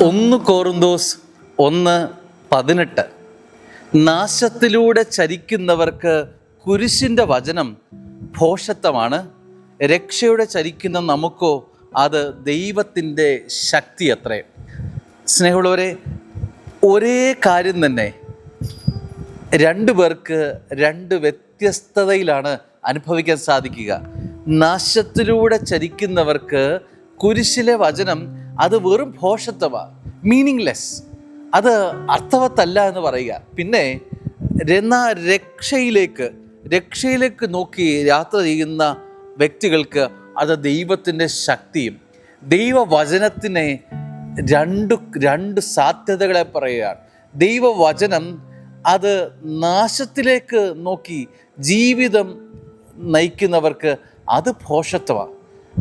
1 കൊറിന്തോസ് 1:18 നാശത്തിലൂടെ ചരിക്കുന്നവർക്ക് കുരിശിൻ്റെ വചനം ഭോഷത്വമാണ്, രക്ഷയുടെ ചരിക്കുന്ന നമുക്കോ അത് ദൈവത്തിൻ്റെ ശക്തി അത്രേ. സ്നേഹമുള്ളവരെ, ഒരേ കാര്യം തന്നെ രണ്ടു പേർക്ക് രണ്ട് വ്യത്യസ്തതയിലാണ് അനുഭവിക്കാൻ സാധിക്കുക. നാശത്തിലൂടെ ചരിക്കുന്നവർക്ക് കുരിശിലെ വചനം അത് വെറും ഭോഷത്വമാണ്, മീനിങ്ലെസ്, അത് അർത്ഥവത്തല്ല എന്ന് പറയുക. പിന്നെ രക്ഷയിലേക്ക് നോക്കി യാത്ര ചെയ്യുന്ന വ്യക്തികൾക്ക് അത് ദൈവത്തിൻ്റെ ശക്തിയും. ദൈവവചനത്തിനെ രണ്ട് സാധ്യതകളെ പറയുകയാണ്. ദൈവവചനം അത് നാശത്തിലേക്ക് നോക്കി ജീവിതം നയിക്കുന്നവർക്ക് അത് ഭോഷത്വമാണ്,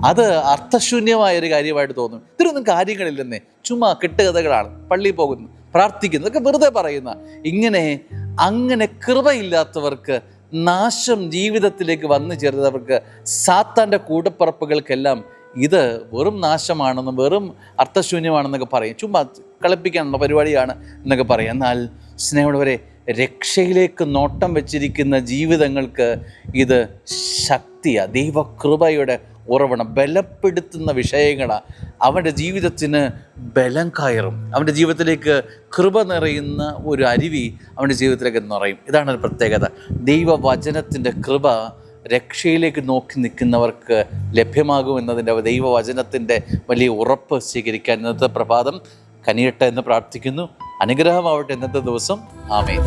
അത് അർത്ഥശൂന്യമായൊരു കാര്യമായിട്ട് തോന്നും. ഇതിലൊന്നും കാര്യങ്ങളില്ലെന്നേ, ചുമ്മാ കെട്ടുകഥകളാണ്, പള്ളിയിൽ പോകുന്നു, പ്രാർത്ഥിക്കുന്നു, ഇതൊക്കെ വെറുതെ പറയുന്ന. അങ്ങനെ കൃപയില്ലാത്തവർക്ക്, നാശം ജീവിതത്തിലേക്ക് വന്നു ചേർന്നവർക്ക്, സാത്താൻ്റെ കൂടപ്പറപ്പുകൾക്കെല്ലാം ഇത് വെറും നാശമാണെന്നും വെറും അർത്ഥശൂന്യമാണെന്നൊക്കെ പറയും, ചുമ്മാ കളിപ്പിക്കാനുള്ള പരിപാടിയാണ് എന്നൊക്കെ പറയും. എന്നാൽ സ്നേഹമുള്ളവരെ, രക്ഷയിലേക്ക് നോട്ടം വെച്ചിരിക്കുന്ന ജീവിതങ്ങൾക്ക് ഇത് ശക്തിയാണ്, ദൈവകൃപയുടെ ഉറവിടം, ബലപ്പെടുത്തുന്ന വിഷയങ്ങളാണ്. അവൻ്റെ ജീവിതത്തിന് ബലം കയറും, അവൻ്റെ ജീവിതത്തിലേക്ക് കൃപ നിറയുന്ന ഒരു അരുവി അവൻ്റെ ജീവിതത്തിലേക്ക് നിറയും. ഇതാണ് ഒരു പ്രത്യേകത. ദൈവവചനത്തിൻ്റെ കൃപ രക്ഷയിലേക്ക് നോക്കി നിൽക്കുന്നവർക്ക് ലഭ്യമാകുമെന്നതിൻ്റെ, ദൈവവചനത്തിൻ്റെ വലിയ ഉറപ്പ് സ്വീകരിക്കാൻ ഇന്നത്തെ പ്രഭാതം കനിയട്ടെ എന്ന് പ്രാർത്ഥിക്കുന്നു. അനുഗ്രഹമാവട്ടെ ഇന്നത്തെ ദിവസം. ആമേൻ.